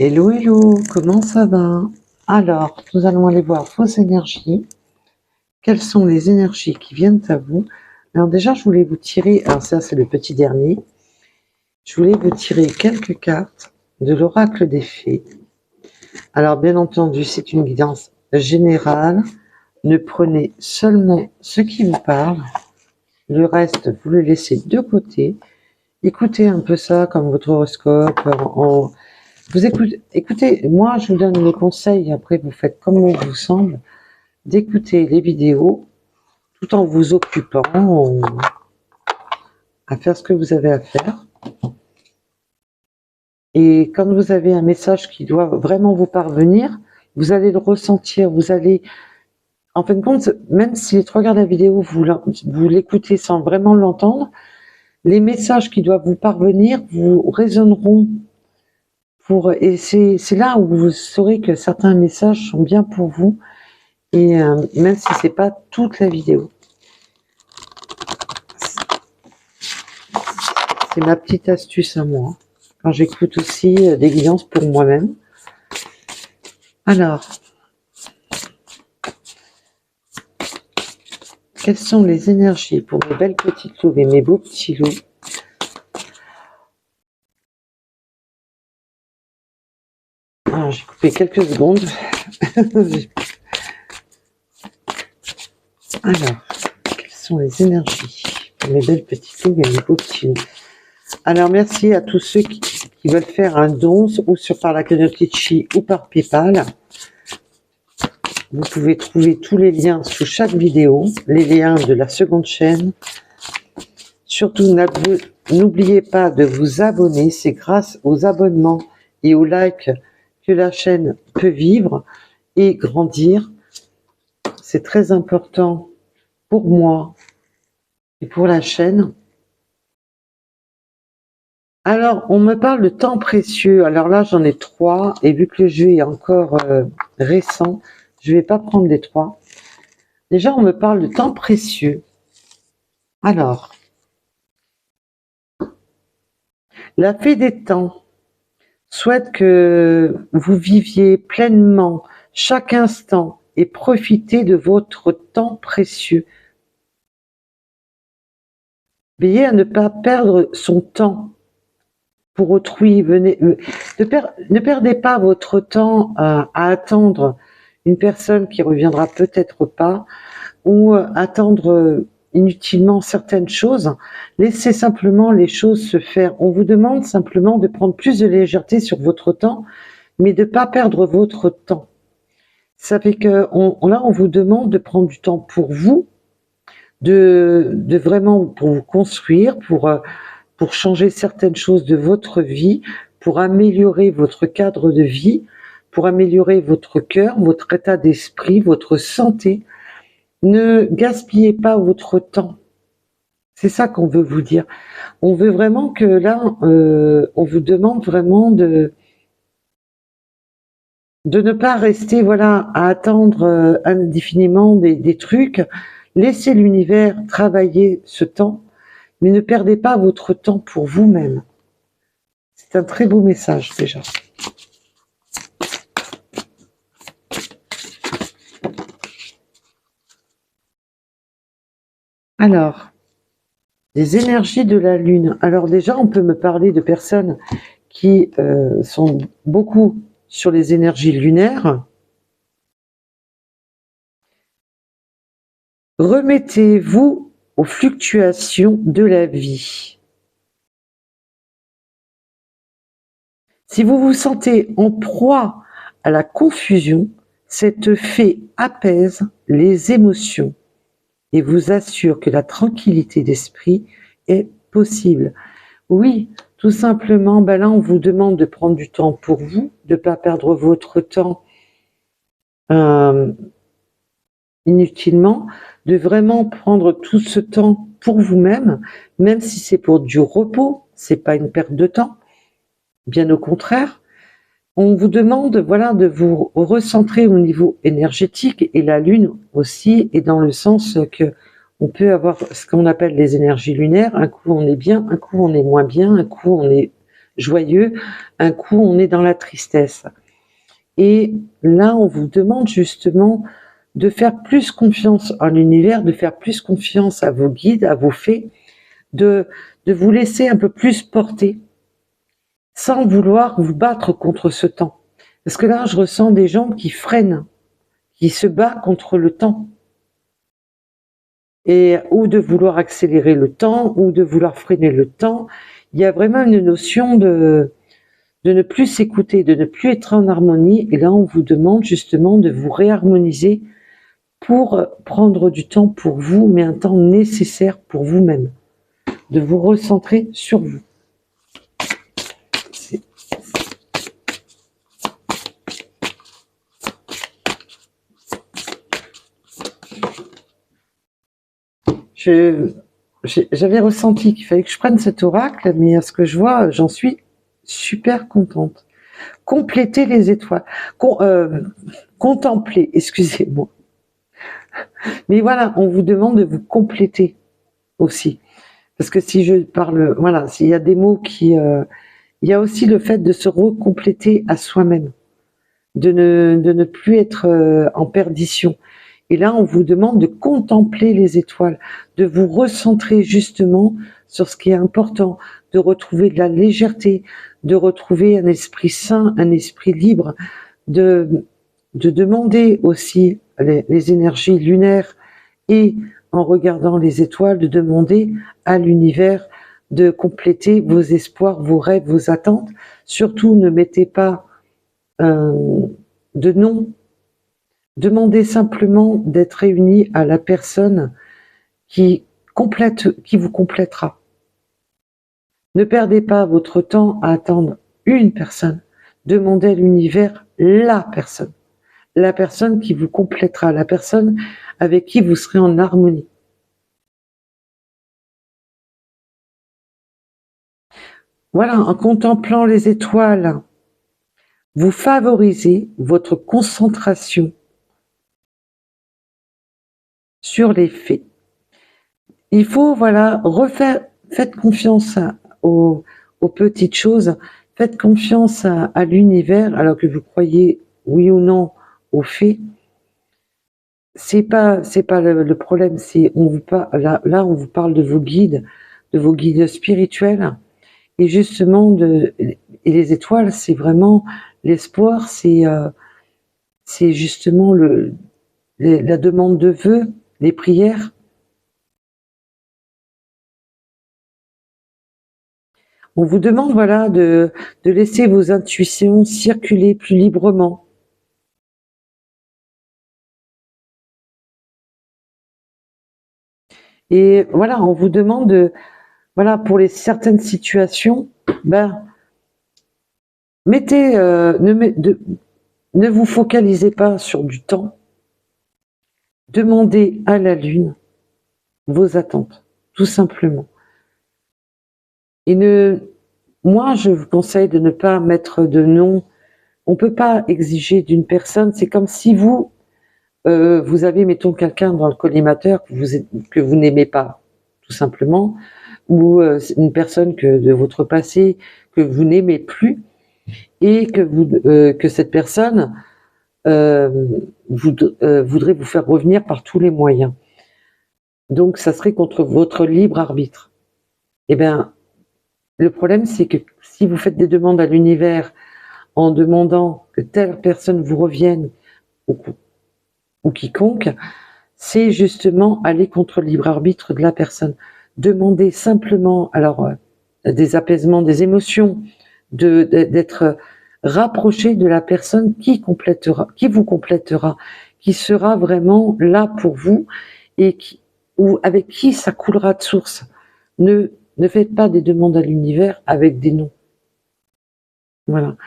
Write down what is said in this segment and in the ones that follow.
Hello, hello, comment ça va? Alors, nous allons aller voir vos énergies. Quelles sont les énergies qui viennent à vous? Alors déjà, je voulais vous tirer, alors ça c'est le petit dernier, je voulais vous tirer quelques cartes de l'oracle des fées. Alors bien entendu, c'est une guidance générale. Ne prenez seulement ce qui vous parle. Le reste, vous le laissez de côté. Écoutez un peu ça comme votre horoscope. Vous écoutez, moi je vous donne les conseils, après vous faites comme on vous semble, d'écouter les vidéos tout en vous occupant à faire ce que vous avez à faire. Et quand vous avez un message qui doit vraiment vous parvenir, vous allez le ressentir, vous allez, en fin de compte, même si les 3 quarts de la vidéo, vous l'écoutez sans vraiment l'entendre, les messages qui doivent vous parvenir vous résonneront et c'est là où vous saurez que certains messages sont bien pour vous, et même si c'est pas toute la vidéo. C'est ma petite astuce à moi, quand j'écoute aussi des guidances pour moi-même. Alors, quelles sont les énergies pour mes belles petites louves et mes beaux petits loups? Alors, j'ai coupé quelques secondes. Alors, quelles sont les énergies pour mes belles petites louves et mes beaux petits loups? Alors, merci à tous ceux qui veulent faire un don, ou par la cagnotte Litchi ou par PayPal. Vous pouvez trouver tous les liens sous chaque vidéo, les liens de la seconde chaîne. Surtout, n'oubliez pas de vous abonner, c'est grâce aux abonnements et aux likes que la chaîne peut vivre et grandir. C'est très important pour moi et pour la chaîne. Alors, on me parle de temps précieux. Alors là, j'en ai 3, et vu que le jeu est encore récent, je ne vais pas prendre les 3. Déjà, on me parle de temps précieux. Alors, la fée des temps souhaite que vous viviez pleinement chaque instant et profitez de votre temps précieux. Veillez à ne pas perdre son temps pour autrui. Ne perdez pas votre temps à attendre une personne qui reviendra peut-être pas, ou attendre inutilement certaines choses. Laissez simplement les choses se faire. On vous demande simplement de prendre plus de légèreté sur votre temps, mais de ne pas perdre votre temps. Ça fait que là, on vous demande de prendre du temps pour vous, de vraiment pour vous construire, pour changer certaines choses de votre vie, pour améliorer votre cadre de vie, pour améliorer votre cœur, votre état d'esprit, votre santé. Ne gaspillez pas votre temps. C'est ça qu'on veut vous dire. On veut vraiment que là, on vous demande vraiment de ne pas rester, voilà, à attendre indéfiniment des trucs. Laissez l'univers travailler ce temps, mais ne perdez pas votre temps pour vous-même. C'est un très beau message déjà. Alors, les énergies de la Lune. Alors déjà, on peut me parler de personnes qui sont beaucoup sur les énergies lunaires. Remettez-vous aux fluctuations de la vie. Si vous vous sentez en proie à la confusion, cette fée apaise les émotions et vous assure que la tranquillité d'esprit est possible. Oui, tout simplement, là on vous demande de prendre du temps pour vous, de ne pas perdre votre temps inutilement, de vraiment prendre tout ce temps pour vous-même, même si c'est pour du repos, c'est pas une perte de temps, bien au contraire. On vous demande, voilà, de vous recentrer au niveau énergétique, et la Lune aussi est dans le sens que on peut avoir ce qu'on appelle les énergies lunaires. Un coup on est bien, un coup on est moins bien, un coup on est joyeux, un coup on est dans la tristesse. Et là, on vous demande justement de faire plus confiance en l'univers, de faire plus confiance à vos guides, à vos fées, de vous laisser un peu plus porter, sans vouloir vous battre contre ce temps. Parce que là, je ressens des gens qui freinent, qui se battent contre le temps. Et ou de vouloir accélérer le temps, ou de vouloir freiner le temps. Il y a vraiment une notion de ne plus s'écouter, de ne plus être en harmonie. Et là, on vous demande justement de vous réharmoniser pour prendre du temps pour vous, mais un temps nécessaire pour vous-même. De vous recentrer sur vous. J'avais ressenti qu'il fallait que je prenne cet oracle, mais à ce que je vois, j'en suis super contente. Compléter les étoiles. Contempler, excusez-moi. Mais voilà, on vous demande de vous compléter aussi. Parce que si je parle, voilà, s'il y a des mots qui... il y a aussi le fait de se recompléter à soi-même, de ne plus être en perdition. Et là, on vous demande de contempler les étoiles, de vous recentrer justement sur ce qui est important, de retrouver de la légèreté, de retrouver un esprit sain, un esprit libre, de demander aussi les énergies lunaires et en regardant les étoiles, de demander à l'univers de compléter vos espoirs, vos rêves, vos attentes. Surtout, ne mettez pas de nom. Demandez simplement d'être réunis à la personne qui vous complétera. Ne perdez pas votre temps à attendre une personne. Demandez à l'univers la personne qui vous complétera, la personne avec qui vous serez en harmonie. Voilà, en contemplant les étoiles, vous favorisez votre concentration sur les faits. Il faut, voilà, faites confiance aux petites choses, faites confiance à l'univers, alors que vous croyez, oui ou non, aux faits. C'est pas le problème, là, on vous parle de vos guides spirituels, et justement, et les étoiles, c'est vraiment l'espoir, c'est justement la demande de vœux, les prières. On vous demande, voilà, de laisser vos intuitions circuler plus librement. Et voilà, on vous demande voilà, pour certaines situations, mettez, ne vous focalisez pas sur du temps. Demandez à la Lune vos attentes, tout simplement. Et moi, je vous conseille de ne pas mettre de nom. On ne peut pas exiger d'une personne. C'est comme si vous avez, mettons, quelqu'un dans le collimateur que vous n'aimez pas, tout simplement, ou une personne de votre passé que vous n'aimez plus, et que cette personne voudrait vous faire revenir par tous les moyens. Donc, ça serait contre votre libre arbitre. Eh bien, le problème, c'est que si vous faites des demandes à l'univers en demandant que telle personne vous revienne, ou quiconque, c'est justement aller contre le libre arbitre de la personne. Demandez simplement, alors, des apaisements des émotions, d'être rapproché de la personne qui vous complétera, qui sera vraiment là pour vous et ou avec qui ça coulera de source. Ne faites pas des demandes à l'univers avec des noms. Voilà.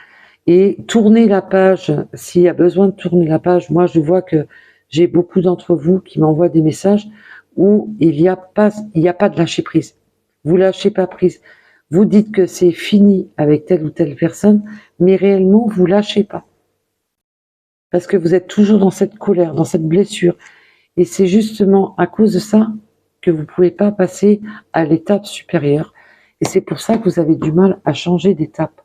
Et tournez la page, s'il y a besoin de tourner la page. Moi, je vois que j'ai beaucoup d'entre vous qui m'envoient des messages où il n'y a pas de lâcher prise. Vous lâchez pas prise. Vous dites que c'est fini avec telle ou telle personne, mais réellement, vous lâchez pas. Parce que vous êtes toujours dans cette colère, dans cette blessure. Et c'est justement à cause de ça que vous pouvez pas passer à l'étape supérieure. Et c'est pour ça que vous avez du mal à changer d'étape.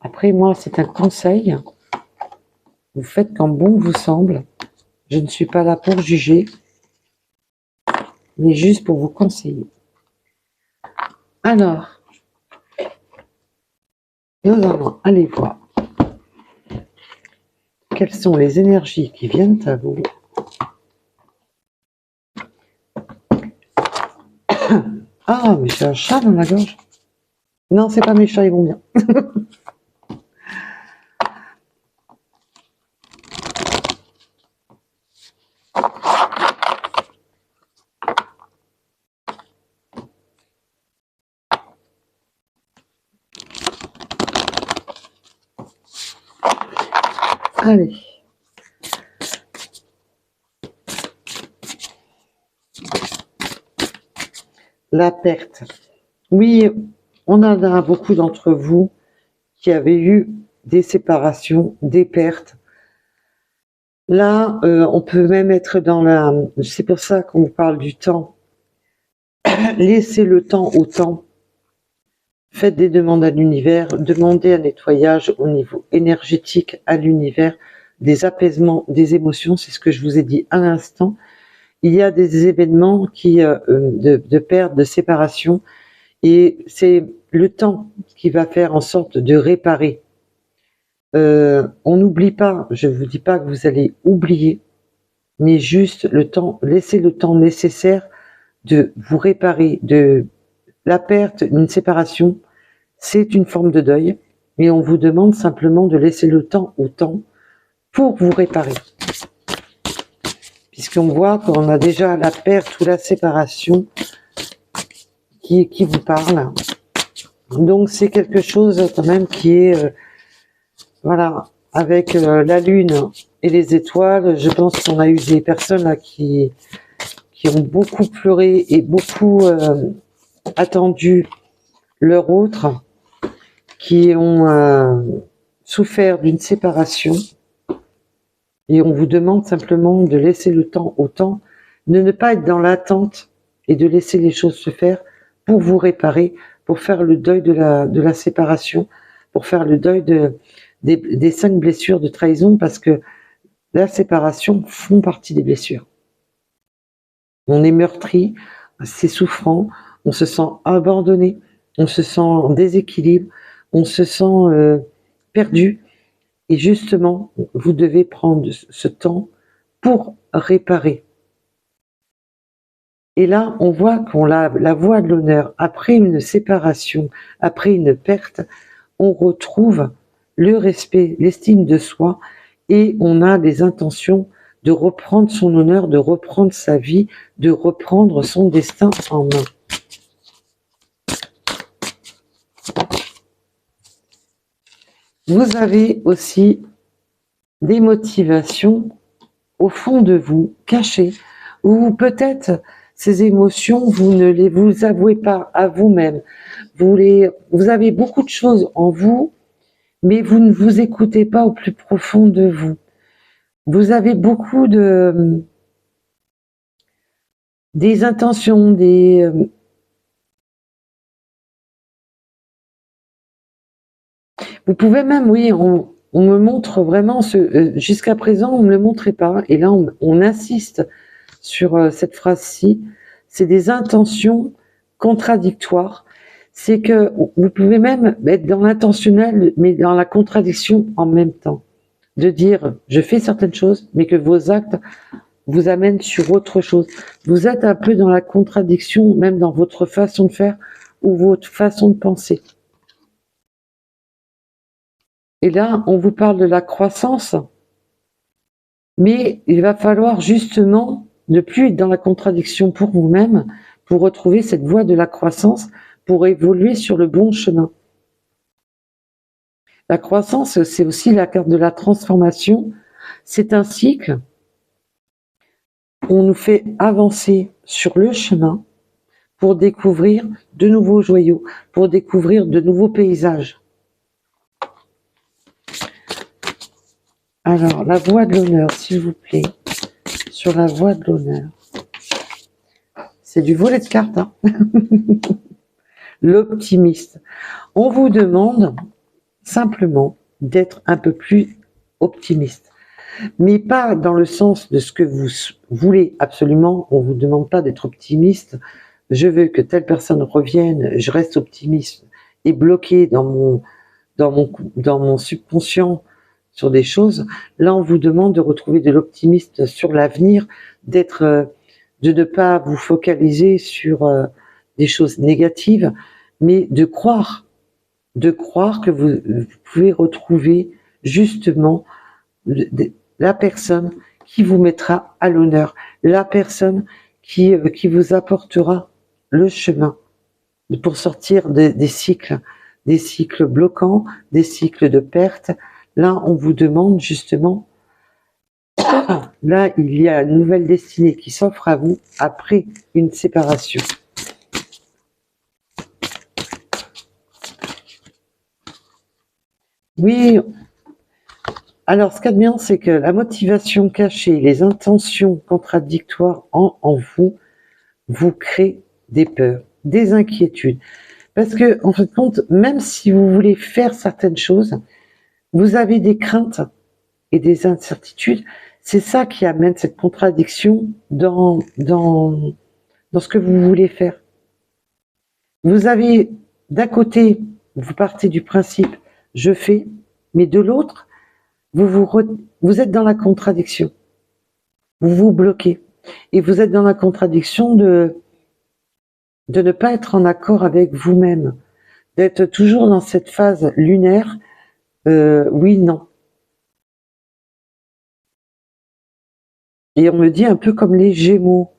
Après, moi, c'est un conseil. Vous faites comme bon vous semble. Je ne suis pas là pour juger, mais juste pour vous conseiller. Alors, nous allons aller voir quelles sont les énergies qui viennent à vous. Ah, mais j'ai un chat dans la gorge. Non, c'est pas mes chats, ils vont bien. Allez. La perte. Oui, on en a beaucoup d'entre vous qui avaient eu des séparations, des pertes. Là, on peut même être dans la... C'est pour ça qu'on parle du temps. Laissez le temps au temps. Faites des demandes à l'univers. Demandez un nettoyage au niveau énergétique à l'univers, des apaisements, des émotions. C'est ce que je vous ai dit à l'instant. Il y a des événements de perte, de séparation, et c'est le temps qui va faire en sorte de réparer. On n'oublie pas, je ne vous dis pas que vous allez oublier, mais juste le temps, laissez le temps nécessaire de vous réparer. De la perte, une séparation, c'est une forme de deuil, et on vous demande simplement de laisser le temps au temps pour vous réparer. Puisqu'on voit qu'on a déjà la perte ou la séparation qui vous parle. Donc c'est quelque chose quand même qui est, voilà, avec la lune et les étoiles, je pense qu'on a eu des personnes là qui ont beaucoup pleuré et beaucoup attendu leur autre, qui ont souffert d'une séparation. Et on vous demande simplement de laisser le temps au temps, de ne pas être dans l'attente et de laisser les choses se faire pour vous réparer, pour faire le deuil de la séparation, pour faire le deuil des 5 blessures de trahison, parce que la séparation font partie des blessures. On est meurtri, c'est souffrant, on se sent abandonné, on se sent en déséquilibre, on se sent perdu. Et justement, vous devez prendre ce temps pour réparer. Et là, on voit qu'on a la voie de l'honneur. Après une séparation, après une perte, on retrouve le respect, l'estime de soi, et on a des intentions de reprendre son honneur, de reprendre sa vie, de reprendre son destin en main. Vous avez aussi des motivations au fond de vous, cachées, ou peut-être ces émotions, vous ne les vous avouez pas à vous-même. Vous avez beaucoup de choses en vous, mais vous ne vous écoutez pas au plus profond de vous. Vous avez beaucoup des intentions, vous pouvez même, oui, on me montre vraiment, jusqu'à présent, on ne me le montrait pas, et là, on insiste sur cette phrase-ci, c'est des intentions contradictoires. C'est que vous pouvez même être dans l'intentionnel, mais dans la contradiction en même temps. De dire, je fais certaines choses, mais que vos actes vous amènent sur autre chose. Vous êtes un peu dans la contradiction, même dans votre façon de faire ou votre façon de penser. Et là, on vous parle de la croissance, mais il va falloir justement ne plus être dans la contradiction pour vous-même, pour retrouver cette voie de la croissance, pour évoluer sur le bon chemin. La croissance, c'est aussi la carte de la transformation. C'est un cycle. On nous fait avancer sur le chemin pour découvrir de nouveaux joyaux, pour découvrir de nouveaux paysages. Alors, la voie de l'honneur, s'il vous plaît, sur la voie de l'honneur. c'est du volet de cartes, hein. L'optimiste. On vous demande simplement d'être un peu plus optimiste. Mais pas dans le sens de ce que vous voulez absolument. On vous demande pas d'être optimiste. Je veux que telle personne revienne, je reste optimiste et bloqué dans mon subconscient sur des choses. Là, on vous demande de retrouver de l'optimisme sur l'avenir, de ne pas vous focaliser sur des choses négatives, mais de croire que vous pouvez retrouver justement la personne qui vous mettra à l'honneur, la personne qui vous apportera le chemin pour sortir des cycles bloquants, des cycles de perte. Là, on vous demande justement, là, il y a une nouvelle destinée qui s'offre à vous après une séparation. Oui, alors ce qu'il y a de bien, c'est que la motivation cachée, les intentions contradictoires en vous créent des peurs, des inquiétudes. Parce que, en fin de compte, même si vous voulez faire certaines choses, vous avez des craintes et des incertitudes. C'est ça qui amène cette contradiction dans ce que vous voulez faire. Vous avez, d'un côté, vous partez du principe « je fais », mais de l'autre, vous êtes dans la contradiction. Vous vous bloquez. Et vous êtes dans la contradiction de ne pas être en accord avec vous-même, d'être toujours dans cette phase lunaire, oui, non. Et on me dit un peu comme les Gémeaux.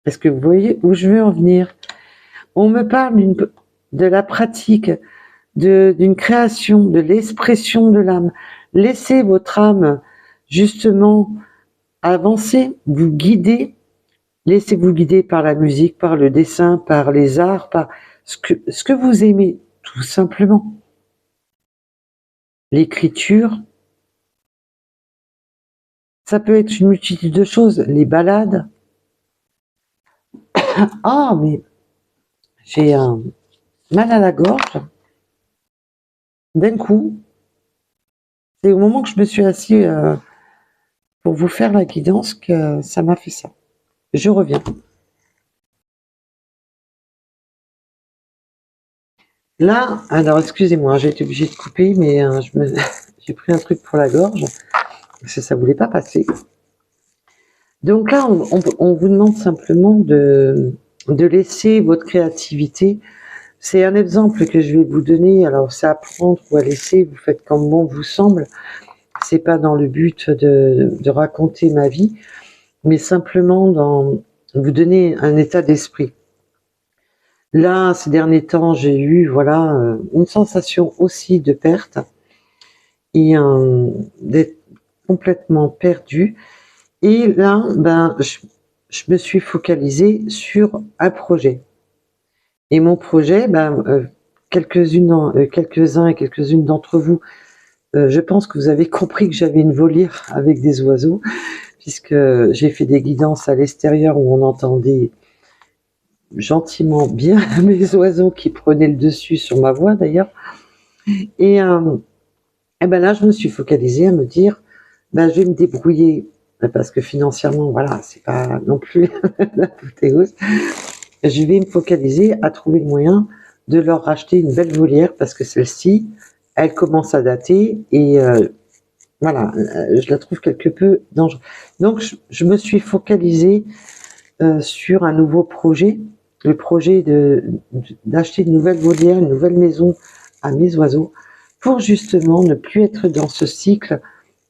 Est-ce que vous voyez où je veux en venir? On me parle de la pratique, d'une création, de l'expression de l'âme. Laissez votre âme justement avancer, vous guider. Laissez-vous guider par la musique, par le dessin, par les arts, par ce que vous aimez, tout simplement. L'écriture, ça peut être une multitude de choses. Les balades. Ah, mais j'ai un mal à la gorge. D'un coup, c'est au moment que je me suis assis pour vous faire la guidance que ça m'a fait ça. Je reviens. Là, alors excusez-moi, j'ai été obligée de couper, mais j'ai pris un truc pour la gorge, parce que ça voulait pas passer. Donc là, on vous demande simplement de laisser votre créativité. C'est un exemple que je vais vous donner. Alors, c'est à prendre ou à laisser. Vous faites comme bon vous semble. C'est pas dans le but de raconter ma vie, mais simplement vous donner un état d'esprit. Là, ces derniers temps, j'ai eu une sensation aussi de perte et d'être complètement perdue. Et là, je me suis focalisée sur un projet. Et mon projet, quelques-uns et quelques-unes d'entre vous, je pense que vous avez compris que j'avais une volière avec des oiseaux, puisque j'ai fait des guidances à l'extérieur où on entendait gentiment bien mes oiseaux qui prenaient le dessus sur ma voix d'ailleurs. Et là, je me suis focalisée à me dire, je vais me débrouiller, parce que financièrement, voilà, c'est pas non plus l'apothéose. Je vais me focaliser à trouver le moyen de leur racheter une belle volière, parce que celle-ci, elle commence à dater et je la trouve quelque peu dangereuse. Donc, je me suis focalisée sur un nouveau projet, le projet d'acheter une nouvelle volière, une nouvelle maison à mes oiseaux, pour justement ne plus être dans ce cycle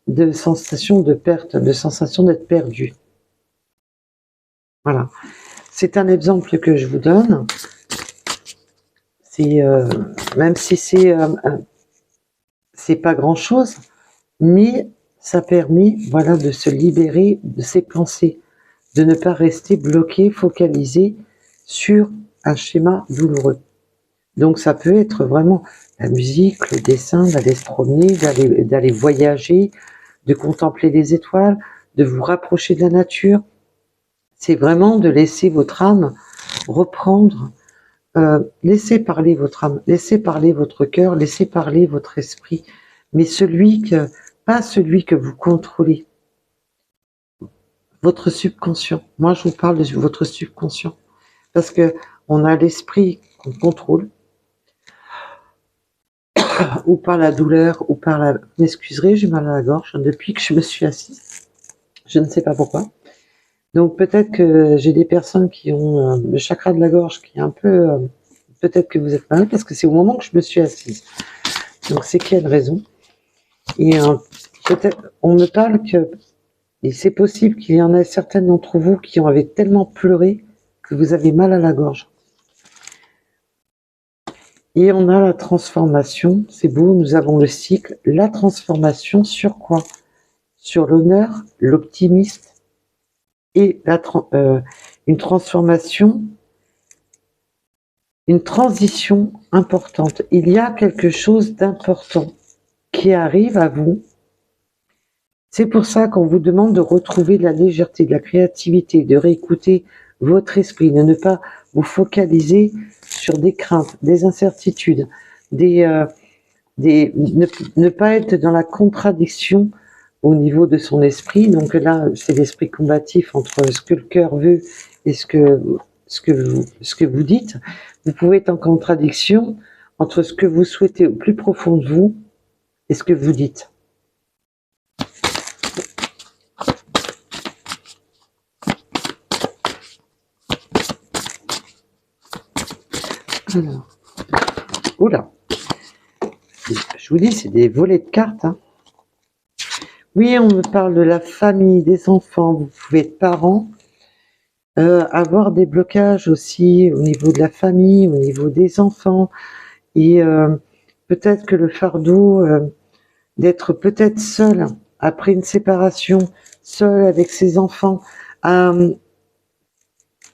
de sensation de perte, de sensation d'être perdu. Voilà. C'est un exemple que je vous donne. C'est même si c'est pas grand-chose, mais ça permet de se libérer de ses pensées, de ne pas rester bloqué, focalisé sur un schéma douloureux. Donc ça peut être vraiment la musique, le dessin, d'aller se promener, d'aller voyager, de contempler les étoiles, de vous rapprocher de la nature. C'est vraiment de laisser votre âme reprendre, laissez parler votre âme, laissez parler votre cœur, laissez parler votre esprit, mais pas celui que vous contrôlez. Votre subconscient. Moi, je vous parle de votre subconscient. Parce que on a l'esprit qu'on contrôle, ou par la douleur, ou par la... Vous m'excuserez, j'ai mal à la gorge depuis que je me suis assise. Je ne sais pas pourquoi. Donc peut-être que j'ai des personnes qui ont le chakra de la gorge qui est un peu... peut-être que vous êtes malade parce que c'est au moment que je me suis assise. Donc c'est qu'il y a une raison. Et peut-être, on me parle que... Et c'est possible qu'il y en ait certaines d'entre vous qui ont avaient tellement pleuré que vous avez mal à la gorge. Et on a la transformation, c'est beau, nous avons le cycle. La transformation sur quoi? Sur l'honneur, l'optimisme et une transformation, une transition importante. Il y a quelque chose d'important qui arrive à vous. C'est pour ça qu'on vous demande de retrouver de la légèreté, de la créativité, de réécouter votre esprit, de ne pas vous focaliser sur des craintes, des incertitudes, ne pas être dans la contradiction au niveau de son esprit. Donc là, c'est l'esprit combatif entre ce que le cœur veut et ce que vous dites. Vous pouvez être en contradiction entre ce que vous souhaitez au plus profond de vous et ce que vous dites. Alors, oula, je vous dis, c'est des volets de cartes. Hein. Oui, on me parle de la famille, des enfants, vous pouvez être parents, avoir des blocages aussi au niveau de la famille, au niveau des enfants, et peut-être que le fardeau d'être peut-être seul après une séparation, seul avec ses enfants, il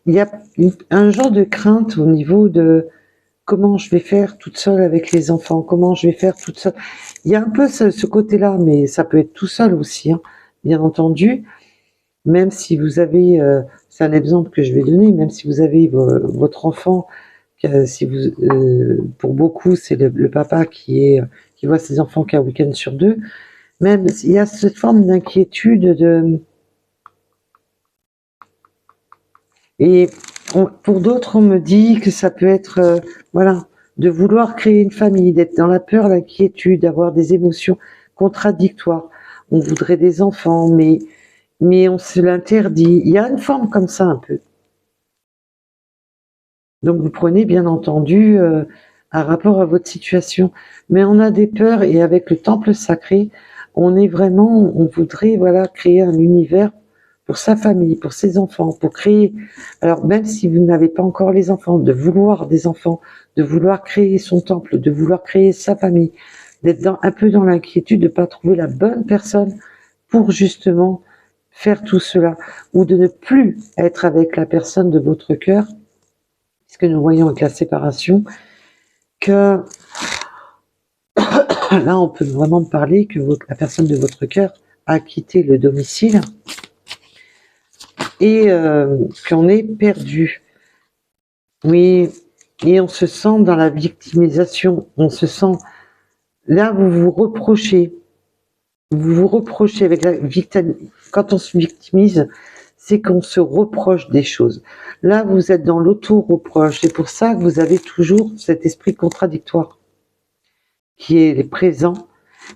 y a un genre de crainte au niveau de comment je vais faire toute seule avec les enfants, comment je vais faire toute seule. Il y a un peu ce côté-là, mais ça peut être tout seul aussi, hein, bien entendu. Même si vous avez, c'est un exemple que je vais donner, même si vous avez votre enfant, si pour beaucoup c'est le papa qui voit ses enfants qu'un week-end sur deux, même il y a cette forme d'inquiétude et pour d'autres, on me dit que ça peut être, voilà, de vouloir créer une famille, d'être dans la peur, l'inquiétude, d'avoir des émotions contradictoires. On voudrait des enfants, mais on se l'interdit. Il y a une forme comme ça un peu. Donc vous prenez bien entendu un rapport à votre situation. Mais on a des peurs et avec le temple sacré, on voudrait voilà créer un univers pour sa famille, pour ses enfants, pour créer. Alors même si vous n'avez pas encore les enfants, de vouloir des enfants, de vouloir créer son temple, de vouloir créer sa famille, d'être un peu dans l'inquiétude de ne pas trouver la bonne personne pour justement faire tout cela, ou de ne plus être avec la personne de votre cœur, puisque nous voyons avec la séparation que là on peut vraiment parler que la personne de votre cœur a quitté le domicile et qu'on est perdu. Oui, et on se sent dans la victimisation, on se sent, là vous vous reprochez avec la victime, quand on se victimise, c'est qu'on se reproche des choses. Là, vous êtes dans l'auto-reproche. C'est pour ça que vous avez toujours cet esprit contradictoire qui est présent.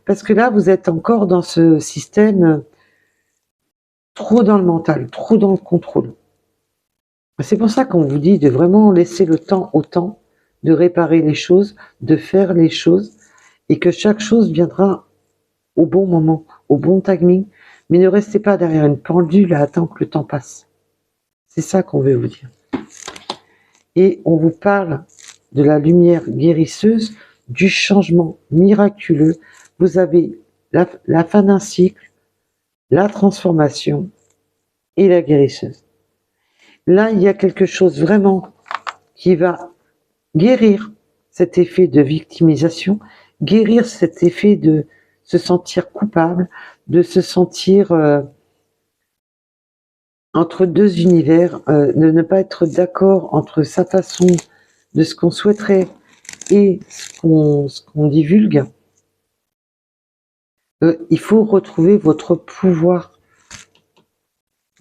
Parce que là, vous êtes encore dans ce système trop dans le mental, trop dans le contrôle. C'est pour ça qu'on vous dit de vraiment laisser le temps au temps, de réparer les choses, de faire les choses, et que chaque chose viendra au bon moment, au bon timing, mais ne restez pas derrière une pendule à attendre que le temps passe. C'est ça qu'on veut vous dire. Et on vous parle de la lumière guérisseuse, du changement miraculeux. Vous avez la fin d'un cycle, la transformation et la guérisseuse. Là, il y a quelque chose vraiment qui va guérir cet effet de victimisation, guérir cet effet de se sentir coupable, de se sentir entre deux univers, de ne pas être d'accord entre sa façon de ce qu'on souhaiterait et ce qu'on divulgue. Il faut retrouver votre pouvoir,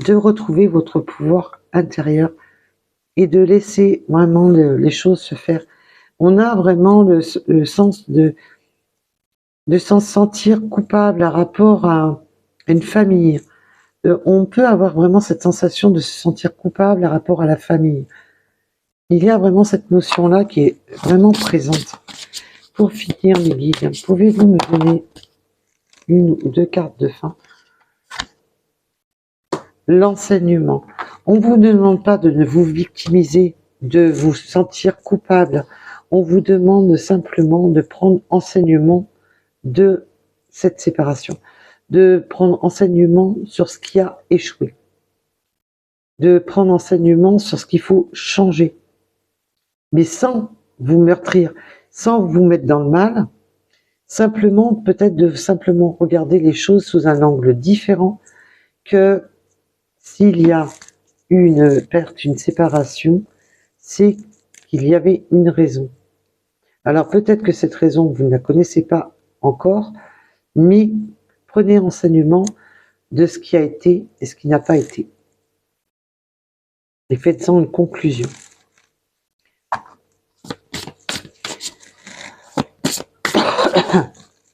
retrouver votre pouvoir intérieur et de laisser vraiment les choses se faire. On a vraiment le sens de s'en sentir coupable à rapport à une famille. On peut avoir vraiment cette sensation de se sentir coupable à rapport à la famille. Il y a vraiment cette notion-là qui est vraiment présente. Pour finir, les guides, pouvez-vous me donner une ou deux cartes de fin? L'enseignement. On ne vous demande pas de ne vous victimiser, de vous sentir coupable. On vous demande simplement de prendre enseignement de cette séparation, de prendre enseignement sur ce qui a échoué, de prendre enseignement sur ce qu'il faut changer, mais sans vous meurtrir, sans vous mettre dans le mal, simplement peut-être de simplement regarder les choses sous un angle différent, que s'il y a une perte, une séparation, c'est qu'il y avait une raison. Alors peut-être que cette raison, vous ne la connaissez pas encore, mais prenez enseignement de ce qui a été et ce qui n'a pas été. Et faites-en une conclusion.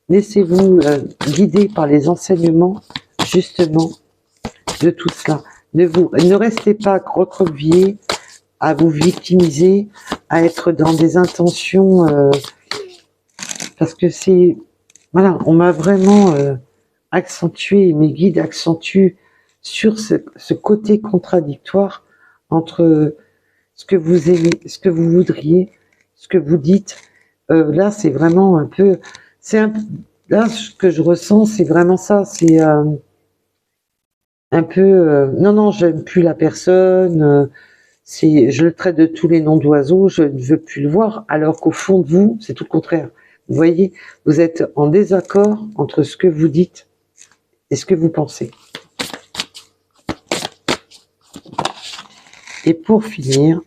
Laissez-vous guider par les enseignements, justement, de tout cela. Ne restez pas recroquevillés à vous victimiser, à être dans des intentions, parce que c'est... Voilà, on m'a vraiment accentué, mes guides accentuent sur ce côté contradictoire entre ce que vous aimez, ce que vous voudriez, ce que vous dites. Là, c'est vraiment un peu... Là, ce que je ressens, c'est vraiment ça, c'est un peu... non, j'aime plus la personne, je le traite de tous les noms d'oiseaux, je ne veux plus le voir, alors qu'au fond de vous, c'est tout le contraire. Vous voyez, vous êtes en désaccord entre ce que vous dites et ce que vous pensez. Et pour finir,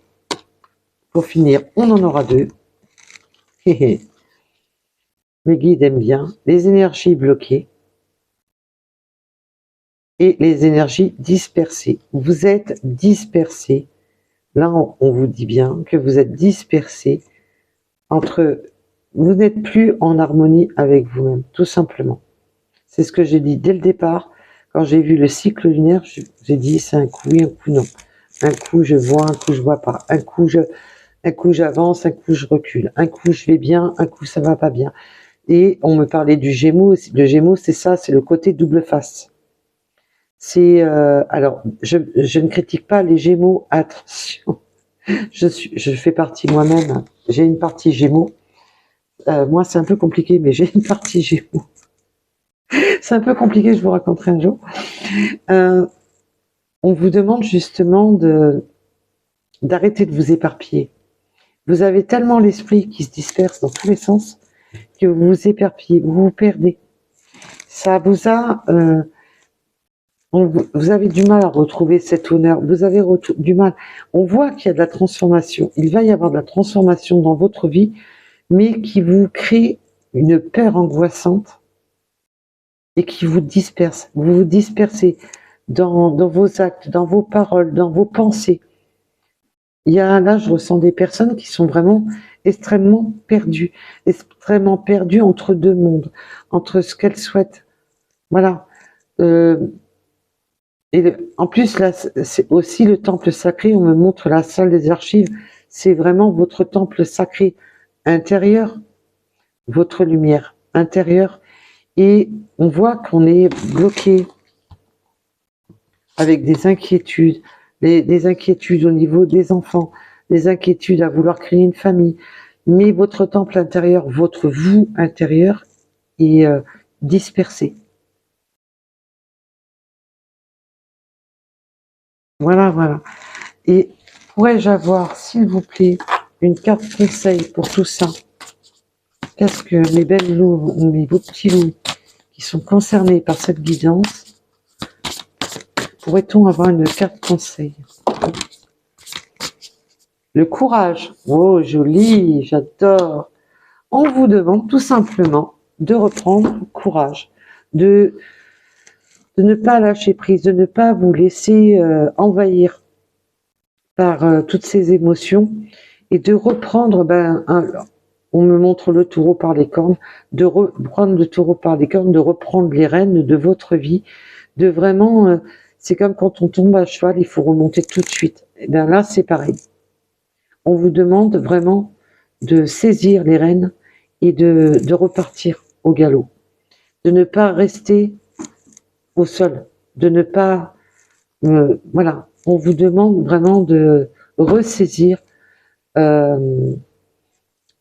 on en aura deux. Mes guides aiment bien les énergies bloquées et les énergies dispersées. Vous êtes dispersés. Là, on vous dit bien que vous êtes dispersés entre... Vous n'êtes plus en harmonie avec vous-même, tout simplement. C'est ce que j'ai dit dès le départ. Quand j'ai vu le cycle lunaire, j'ai dit c'est un coup oui, un coup non. Un coup je vois, un coup je vois pas. Un coup j'avance, un coup je recule. Un coup je vais bien, un coup ça va pas bien. Et on me parlait du Gémeaux. Le Gémeaux, c'est ça, c'est le côté double face. C'est alors je ne critique pas les Gémeaux. Attention, je fais partie moi-même. J'ai une partie Gémeaux. Moi, c'est un peu compliqué, mais j'ai une partie Gémeaux. C'est un peu compliqué, je vous raconterai un jour. On vous demande justement d'arrêter de vous éparpiller. Vous avez tellement l'esprit qui se disperse dans tous les sens que vous vous éparpillez, vous vous perdez. Ça vous a... vous avez du mal à retrouver cet honneur, vous avez du mal. On voit qu'il y a de la transformation. Il va y avoir de la transformation dans votre vie, mais qui vous crée une peur angoissante et qui vous disperse. Vous vous dispersez dans vos actes, dans vos paroles, dans vos pensées. Là, je ressens des personnes qui sont vraiment extrêmement perdues entre deux mondes, entre ce qu'elles souhaitent. Voilà. Et en plus, là, c'est aussi le temple sacré. On me montre la salle des archives. C'est vraiment votre temple sacré intérieur, votre lumière intérieure. Et on voit qu'on est bloqué avec des inquiétudes, des inquiétudes au niveau des enfants, des inquiétudes à vouloir créer une famille. Mais votre temple intérieur, votre vous intérieur est dispersé. Voilà. Et pourrais-je avoir, s'il vous plaît, une carte conseil pour tout ça? Qu'est-ce que mes belles loups, mes beaux petits loups qui sont concernés par cette guidance Pourrait-on avoir une carte conseil? Le courage. Oh, joli, j'adore. On vous demande tout simplement de reprendre courage, de ne pas lâcher prise, de ne pas vous laisser envahir par toutes ces émotions et de reprendre, on me montre le taureau par les cornes, de reprendre le taureau par les cornes, de reprendre les rênes de votre vie, de vraiment, c'est comme quand on tombe à cheval, il faut remonter tout de suite. Et bien là, c'est pareil. On vous demande vraiment de saisir les rênes et de repartir au galop, de ne pas rester au sol, de ne pas, voilà, on vous demande vraiment de ressaisir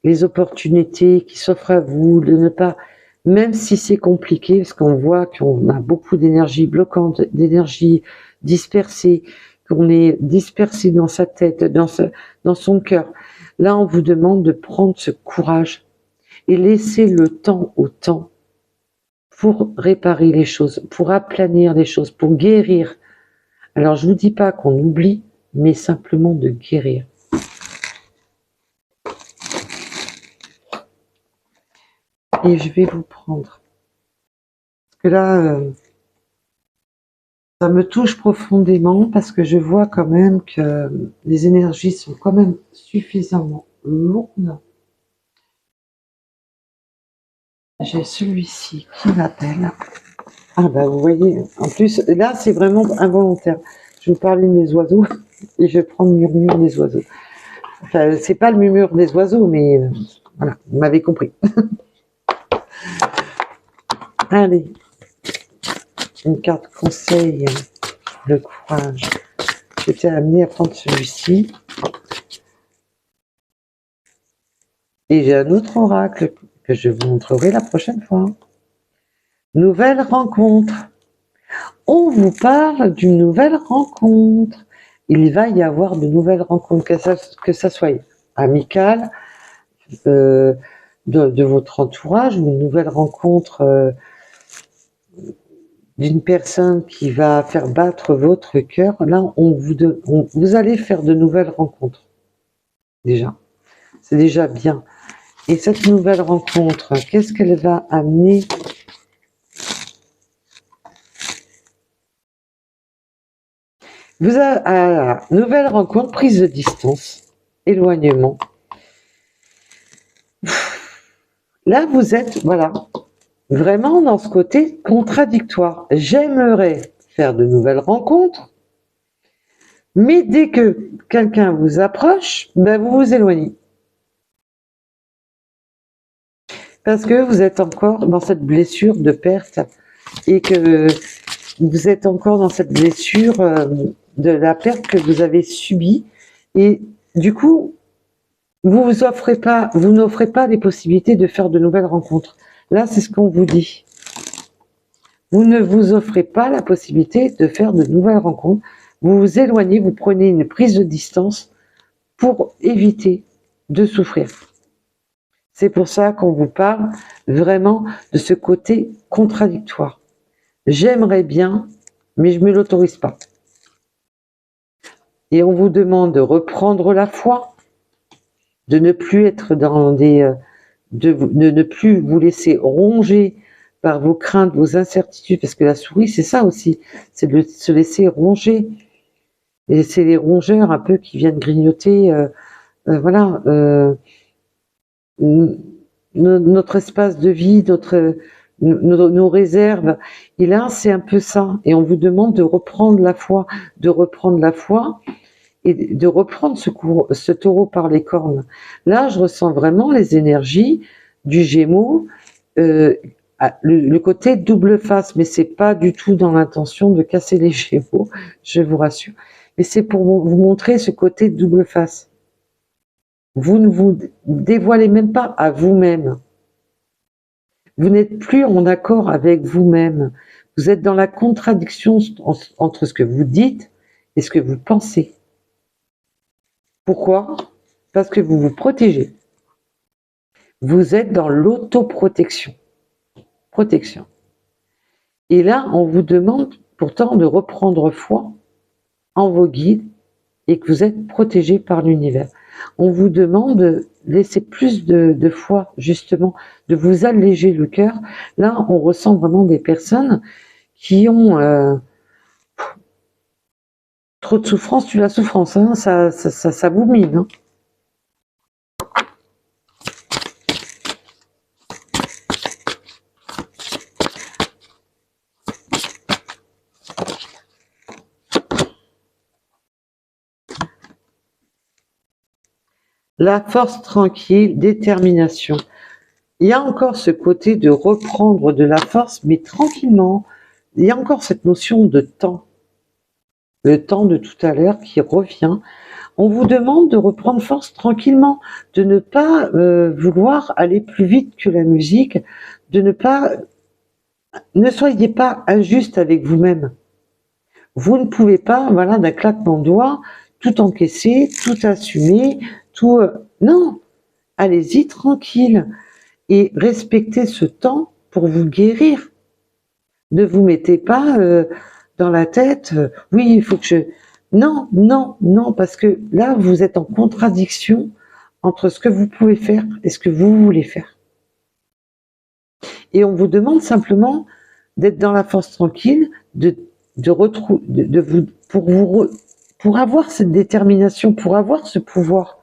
les opportunités qui s'offrent à vous, de ne pas, même si c'est compliqué, parce qu'on voit qu'on a beaucoup d'énergie bloquante, d'énergie dispersée, qu'on est dispersé dans sa tête, dans son cœur. Là, on vous demande de prendre ce courage et laisser le temps au temps pour réparer les choses, pour aplanir les choses, pour guérir. Alors, je ne vous dis pas qu'on oublie, mais simplement de guérir. Et je vais vous prendre. Parce que là, ça me touche profondément parce que je vois quand même que les énergies sont quand même suffisamment lourdes. J'ai celui-ci qui m'appelle. Ah bah vous voyez, en plus, là c'est vraiment involontaire. Je vais vous parler des oiseaux et je vais prendre le murmure des oiseaux. Enfin, c'est pas le murmure des oiseaux, mais voilà, vous m'avez compris. Allez, une carte conseil, le courage. J'étais amenée à prendre celui-ci. Et j'ai un autre oracle que je vous montrerai la prochaine fois. Nouvelle rencontre. On vous parle d'une nouvelle rencontre. Il va y avoir de nouvelles rencontres, que ça soit amicale, de votre entourage, ou une nouvelle rencontre d'une personne qui va faire battre votre cœur. Là, vous allez faire de nouvelles rencontres. Déjà, c'est déjà bien. Et cette nouvelle rencontre, qu'est-ce qu'elle va amener? Vous avez nouvelle rencontre, prise de distance, éloignement. Là, vous êtes, voilà, vraiment dans ce côté contradictoire. J'aimerais faire de nouvelles rencontres, mais dès que quelqu'un vous approche, vous vous éloignez. Parce que vous êtes encore dans cette blessure de perte et que vous êtes encore dans cette blessure de la perte que vous avez subie. Et du coup, vous n'offrez pas les possibilités de faire de nouvelles rencontres. Là, c'est ce qu'on vous dit. Vous ne vous offrez pas la possibilité de faire de nouvelles rencontres. Vous vous éloignez, vous prenez une prise de distance pour éviter de souffrir. C'est pour ça qu'on vous parle vraiment de ce côté contradictoire. J'aimerais bien, mais je ne me l'autorise pas. Et on vous demande de reprendre la foi, de ne plus être dans de ne plus vous laisser ronger par vos craintes, vos incertitudes, parce que la souris, c'est ça aussi, c'est de se laisser ronger. Et c'est les rongeurs un peu qui viennent grignoter, notre espace de vie, nos réserves. Et là, c'est un peu ça. Et on vous demande de reprendre la foi, et de reprendre ce taureau par les cornes. Là, je ressens vraiment les énergies du Gémeaux, le côté double face, mais c'est pas du tout dans l'intention de casser les Gémeaux, je vous rassure. Mais c'est pour vous montrer ce côté double face. Vous ne vous dévoilez même pas à vous-même. Vous n'êtes plus en accord avec vous-même. Vous êtes dans la contradiction entre ce que vous dites et ce que vous pensez. Pourquoi? Parce que vous vous protégez. Vous êtes dans l'autoprotection. Protection. Et là, on vous demande, pourtant de reprendre foi en vos guides et que vous êtes protégé par l'univers. On vous demande de laisser plus de foi, justement, de vous alléger le cœur. Là, on ressent vraiment des personnes qui ont trop de souffrance, tu la souffrance, hein, ça vous mine. Hein. La force tranquille, détermination. Il y a encore ce côté de reprendre de la force, mais tranquillement. Il y a encore cette notion de temps. Le temps de tout à l'heure qui revient. On vous demande de reprendre force tranquillement, de ne pas vouloir aller plus vite que la musique, de ne pas... Ne soyez pas injuste avec vous-même. Vous ne pouvez pas, voilà, d'un claquement de doigts, tout encaisser, tout assumer, tout... non, allez-y tranquille et respectez ce temps pour vous guérir. Ne vous mettez pas dans la tête, oui, il faut que je... Non, non, non, parce que là, vous êtes en contradiction entre ce que vous pouvez faire et ce que vous voulez faire. Et on vous demande simplement d'être dans la force tranquille, pour avoir cette détermination, pour avoir ce pouvoir,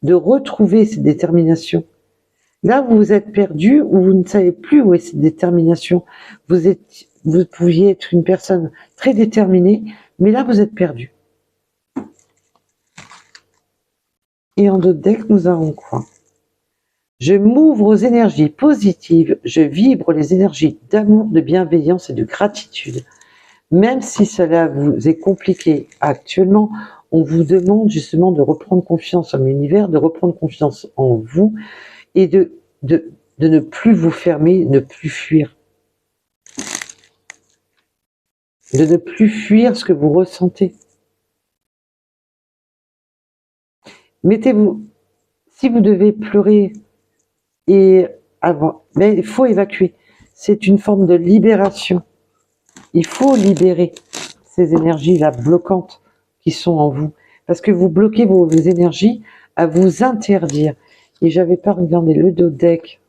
de retrouver cette détermination. Là, vous êtes perdu ou vous ne savez plus où est cette détermination. Vous pouviez être une personne très déterminée, mais là, vous êtes perdu. Et en d'autres decks, nous avons quoi? Je m'ouvre aux énergies positives, je vibre les énergies d'amour, de bienveillance et de gratitude. Même si cela vous est compliqué actuellement, on vous demande justement de reprendre confiance en l'univers, de reprendre confiance en vous et de ne plus vous fermer, ne plus fuir. De ne plus fuir ce que vous ressentez. Mettez-vous, si vous devez pleurer et avant, mais il faut évacuer. C'est une forme de libération. Il faut libérer ces énergies-là bloquantes qui sont en vous. Parce que vous bloquez vos énergies à vous interdire. Et j'avais pas regardé le dos deck.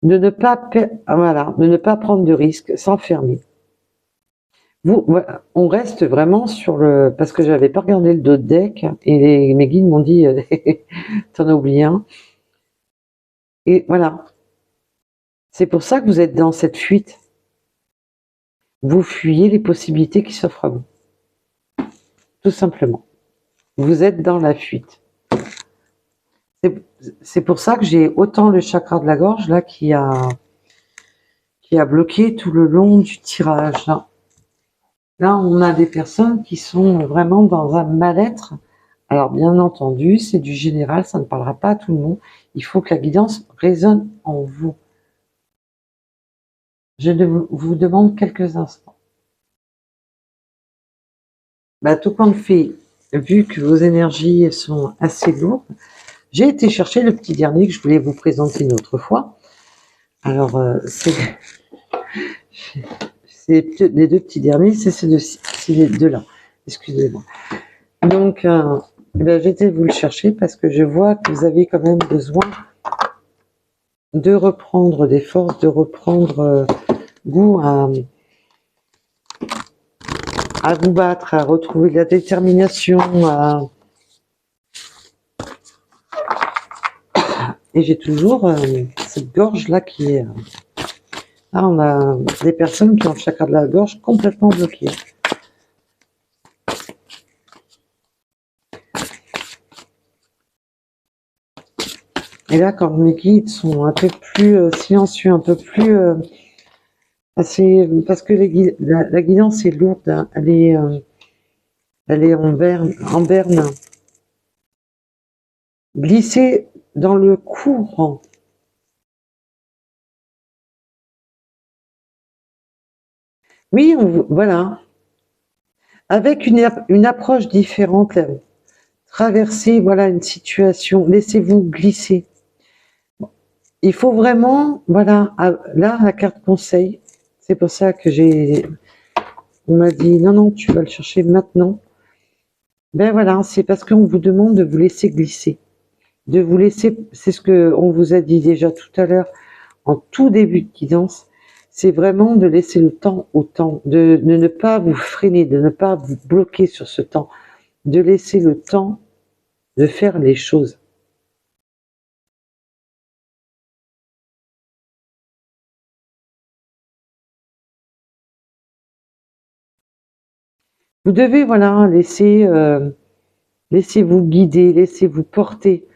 De ne pas, voilà, de ne pas prendre de risques, s'enfermer. On reste vraiment sur le... Parce que j'avais pas regardé le dos deck et mes guides m'ont dit t'en as oublié un. Et voilà. C'est pour ça que vous êtes dans cette fuite. Vous fuyez les possibilités qui s'offrent à vous. Tout simplement. Vous êtes dans la fuite. C'est pour ça que j'ai autant le chakra de la gorge là qui a bloqué tout le long du tirage. Là, on a des personnes qui sont vraiment dans un mal-être. Alors, bien entendu, c'est du général, ça ne parlera pas à tout le monde. Il faut que la guidance résonne en vous. Je vous demande quelques instants. Tout compte fait, vu que vos énergies sont assez lourdes, j'ai été chercher le petit dernier que je voulais vous présenter une autre fois. Alors, c'est les deux petits derniers, c'est ces deux-là. Excusez-moi. Donc, j'ai été vous le chercher parce que je vois que vous avez quand même besoin de reprendre des forces, de reprendre goût à vous battre, à retrouver de la détermination. Et j'ai toujours cette gorge-là qui est... Là, on a des personnes qui ont le chakra de la gorge complètement bloqué. Et là, quand mes guides sont un peu plus silencieux, un peu plus... parce que la guidance est lourde, hein, elle est en berne. Glissez dans le courant. Oui, voilà. Avec une approche différente, traversez voilà, une situation, laissez-vous glisser. Il faut vraiment, voilà, là, la carte conseil, c'est pour ça que j'ai On m'a dit, non, non, tu vas le chercher maintenant. Ben voilà, c'est parce qu'on vous demande de vous laisser glisser. De vous laisser, c'est ce que on vous a dit déjà tout à l'heure, en tout début de guidance, c'est vraiment de laisser le temps au temps, de ne pas vous freiner, de ne pas vous bloquer sur ce temps, de laisser le temps de faire les choses. Vous devez, voilà, laissez-vous guider, laissez-vous porter.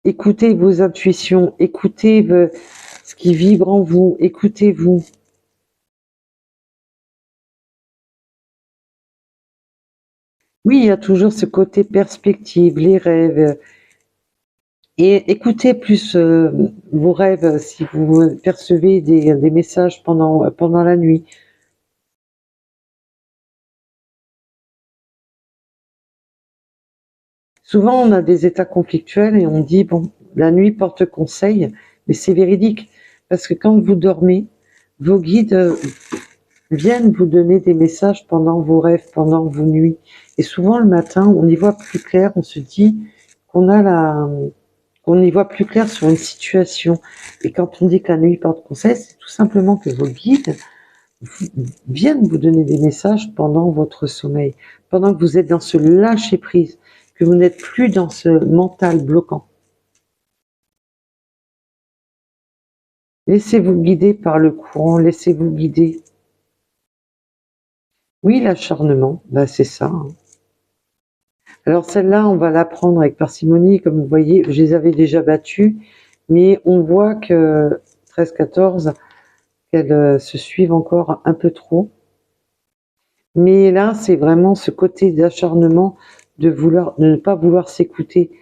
Écoutez vos intuitions, écoutez ce qui vibre en vous, écoutez-vous. Oui, il y a toujours ce côté perspective, les rêves. Et écoutez plus vos rêves si vous percevez des messages pendant la nuit. Souvent, on a des états conflictuels et on dit, bon, la nuit porte conseil, mais c'est véridique. Parce que quand vous dormez, vos guides viennent vous donner des messages pendant vos rêves, pendant vos nuits. Et souvent, le matin, on y voit plus clair, on se dit qu'on y voit plus clair sur une situation. Et quand on dit que la nuit porte conseil, c'est tout simplement que vos guides viennent vous donner des messages pendant votre sommeil, pendant que vous êtes dans ce lâcher-prise, que vous n'êtes plus dans ce mental bloquant. Laissez-vous guider par le courant, laissez-vous guider. Oui, l'acharnement, bah c'est ça. Hein. Alors celle-là, on va la prendre avec parcimonie, comme vous voyez, je les avais déjà battues, mais on voit que 13-14, qu'elles se suivent encore un peu trop. Mais là, c'est vraiment ce côté d'acharnement de ne pas vouloir s'écouter.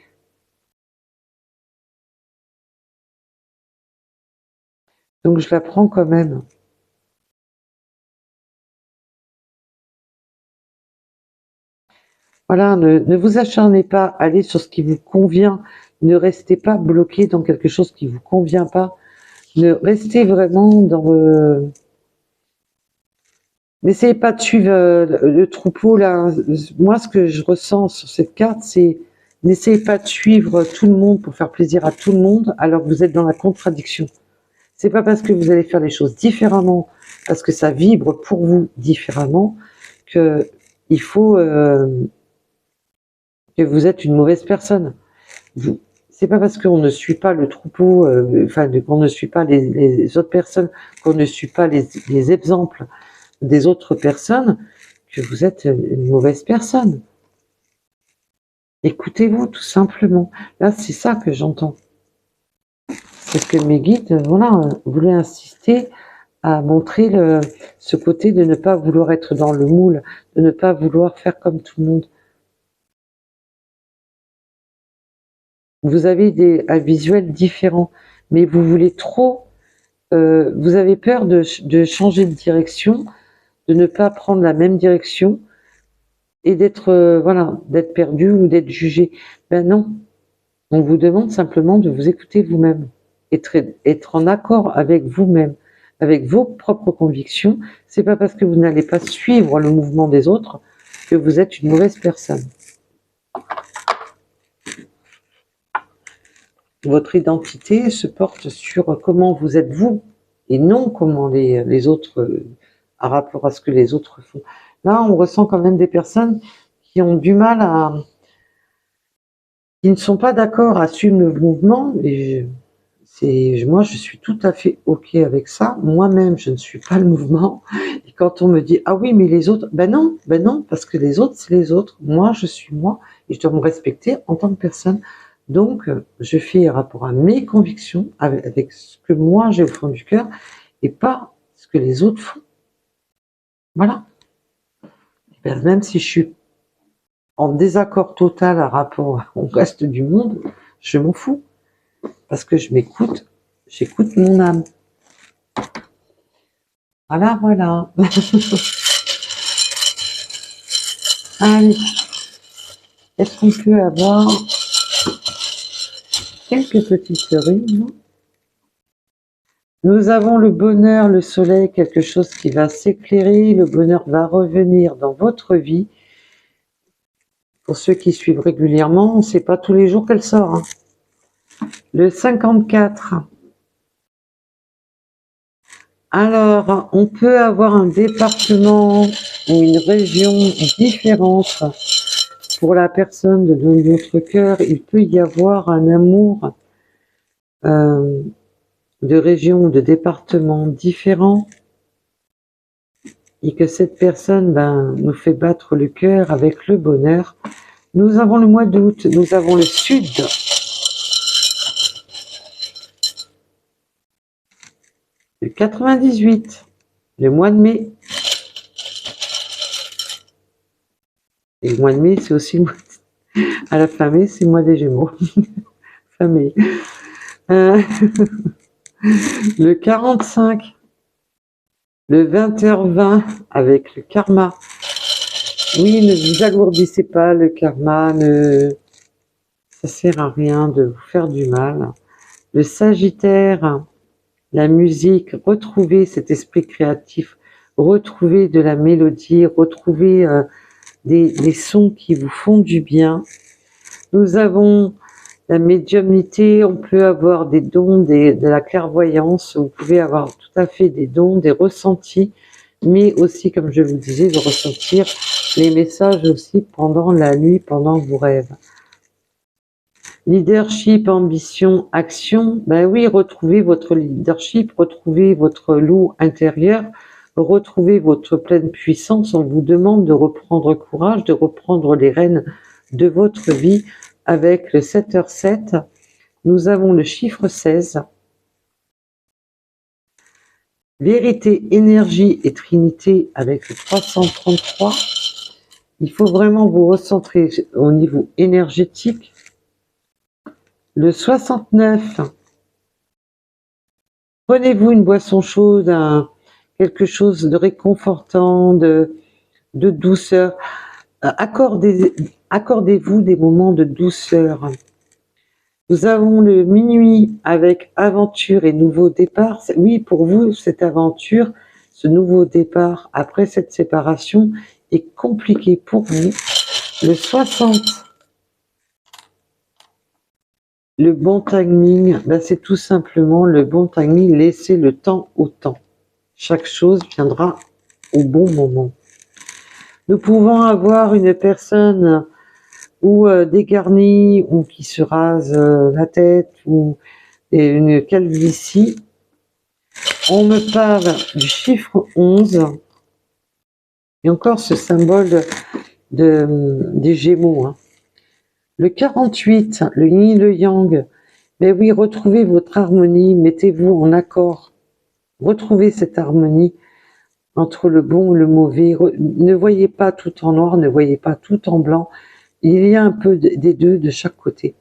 Donc je la prends quand même. Voilà, ne vous acharnez pas, allez sur ce qui vous convient. Ne restez pas bloqué dans quelque chose qui vous convient pas. Ne restez vraiment dans n'essayez pas de suivre le troupeau là. Moi, ce que je ressens sur cette carte, c'est n'essayez pas de suivre tout le monde pour faire plaisir à tout le monde, alors que vous êtes dans la contradiction. C'est pas parce que vous allez faire les choses différemment, parce que ça vibre pour vous différemment, que il faut que vous êtes une mauvaise personne. C'est pas parce qu'on ne suit pas le troupeau, qu'on ne suit pas les autres personnes, qu'on ne suit pas les exemples des autres personnes, que vous êtes une mauvaise personne. Écoutez-vous tout simplement. Là, c'est ça que j'entends. C'est que mes guides, voilà, voulaient insister à montrer ce côté de ne pas vouloir être dans le moule, de ne pas vouloir faire comme tout le monde. Vous avez un visuel différent, mais vous voulez trop, vous avez peur de changer de direction, de ne pas prendre la même direction et d'être perdu ou d'être jugé. Ben non, on vous demande simplement de vous écouter vous-même, être en accord avec vous-même, avec vos propres convictions. C'est pas parce que vous n'allez pas suivre le mouvement des autres que vous êtes une mauvaise personne. Votre identité se porte sur comment vous êtes vous et non comment les autres, à rapport à ce que les autres font. Là, on ressent quand même des personnes qui ont du mal qui ne sont pas d'accord à suivre le mouvement. Et moi, je suis tout à fait ok avec ça. Moi-même, je ne suis pas le mouvement. Et quand on me dit ah oui, mais les autres, ben non, parce que les autres, c'est les autres. Moi, je suis moi et je dois me respecter en tant que personne. Donc, je fais rapport à mes convictions, avec ce que moi j'ai au fond du cœur, et pas ce que les autres font. Voilà. Ben, même si je suis en désaccord total par rapport au reste du monde, je m'en fous. Parce que je m'écoute, j'écoute mon âme. Voilà, voilà. Allez, est-ce qu'on peut avoir quelques petites rimes? Nous avons le bonheur, le soleil, quelque chose qui va s'éclairer, le bonheur va revenir dans votre vie. Pour ceux qui suivent régulièrement, c'est pas tous les jours qu'elle sort. Hein. Le 54. Alors, on peut avoir un département ou une région différente pour la personne de notre cœur. Il peut y avoir un amour de région ou de département différent et que cette personne nous fait battre le cœur avec le bonheur. Nous avons le mois d'août, nous avons le sud. Le 98, le mois de mai. Et le mois de mai, c'est aussi le mois à la fin mai, c'est le mois des Gémeaux. Fin mai. Le 45, le 20h20 avec le karma. Oui, ne vous alourdissez pas, le karma, ça sert à rien de vous faire du mal. Le Sagittaire, la musique, retrouvez cet esprit créatif, retrouvez de la mélodie, retrouvez des sons qui vous font du bien. Nous avons la médiumnité, on peut avoir des dons, de la clairvoyance, vous pouvez avoir tout à fait des dons, des ressentis, mais aussi, comme je vous disais, de ressentir les messages aussi pendant la nuit, pendant vos rêves. Leadership, ambition, action, ben oui, retrouvez votre leadership, retrouvez votre loup intérieur, retrouvez votre pleine puissance. On vous demande de reprendre courage, de reprendre les rênes de votre vie avec le 7h7. Nous avons le chiffre 16. Vérité, énergie et trinité avec le 333. Il faut vraiment vous recentrer au niveau énergétique. Le 69. Prenez-vous une boisson chaude, quelque chose de réconfortant, de douceur. Accordez-vous des moments de douceur. Nous avons le minuit avec aventure et nouveau départ. Oui, pour vous, cette aventure, ce nouveau départ après cette séparation est compliqué pour vous. Le 60, le bon timing, c'est tout simplement le bon timing. Laissez le temps au temps. Chaque chose viendra au bon moment. Nous pouvons avoir une personne ou dégarnie ou qui se rase la tête ou une calvitie. On me parle du chiffre 11 et encore ce symbole des Gémeaux. Hein. Le 48, le yin, le yang. Mais oui, retrouvez votre harmonie, mettez-vous en accord. Retrouvez cette harmonie entre le bon et le mauvais. Ne voyez pas tout en noir, ne voyez pas tout en blanc. Il y a un peu des deux de chaque côté.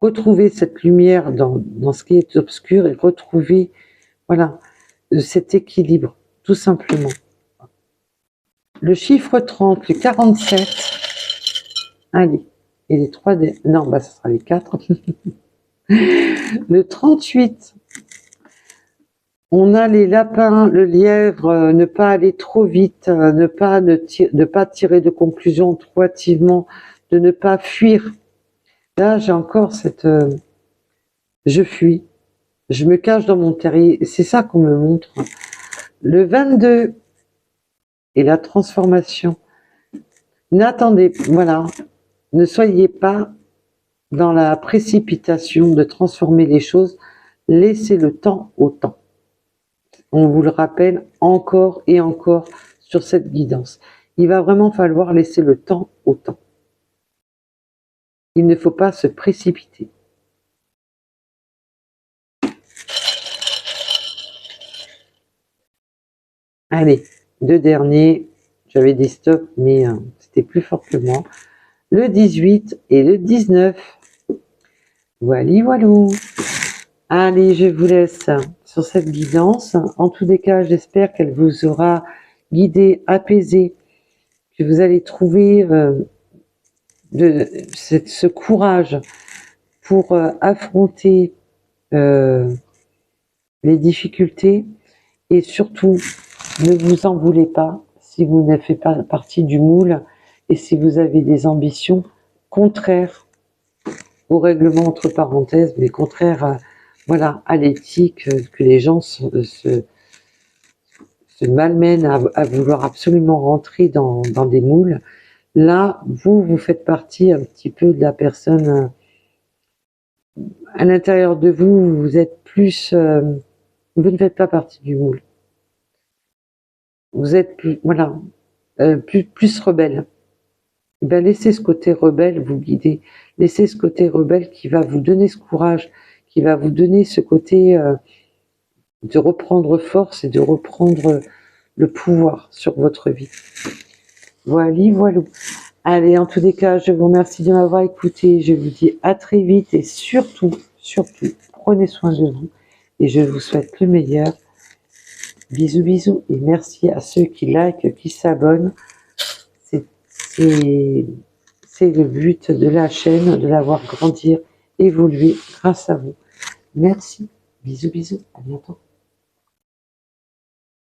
Retrouvez cette lumière dans ce qui est obscur et retrouvez voilà, cet équilibre, tout simplement. Le chiffre 30, le 47, allez, et les 3, non, ce sera les 4. Le 38, on a les lapins, le lièvre, ne pas aller trop vite, ne pas tirer de conclusions trop hâtivement, de ne pas fuir. Là, j'ai encore cette... je fuis, je me cache dans mon terrier, c'est ça qu'on me montre. Le 22 et la transformation. N'attendez, voilà, ne soyez pas dans la précipitation de transformer les choses, laissez le temps au temps. On vous le rappelle encore et encore sur cette guidance. Il va vraiment falloir laisser le temps au temps. Il ne faut pas se précipiter. Allez, 2 derniers. J'avais des stops, mais c'était plus fort que moi. Le 18 et le 19. Voilà. Allez, je vous laisse sur cette guidance. En tous les cas, j'espère qu'elle vous aura guidé, apaisé, que vous allez trouver ce courage pour affronter les difficultés, et surtout, ne vous en voulez pas si vous ne faites pas partie du moule et si vous avez des ambitions contraires au règlement entre parenthèses, mais contraires à, voilà, à l'éthique, que les gens se malmènent à vouloir absolument rentrer dans des moules. Là, vous faites partie un petit peu de la personne, à l'intérieur de vous, vous êtes plus, vous ne faites pas partie du moule. Vous êtes plus, voilà, plus rebelle. Ben, laissez ce côté rebelle vous guider. Laissez ce côté rebelle qui va vous donner ce courage, qui va vous donner ce côté de reprendre force et de reprendre le pouvoir sur votre vie. Voilà. Allez, en tous les cas, je vous remercie de m'avoir écouté. Je vous dis à très vite et surtout, prenez soin de vous et je vous souhaite le meilleur. Bisous, bisous et merci à ceux qui likent, qui s'abonnent. C'est le but de la chaîne, de la voir grandir, évoluer grâce à vous. Merci. Bisous, bisous. À bientôt.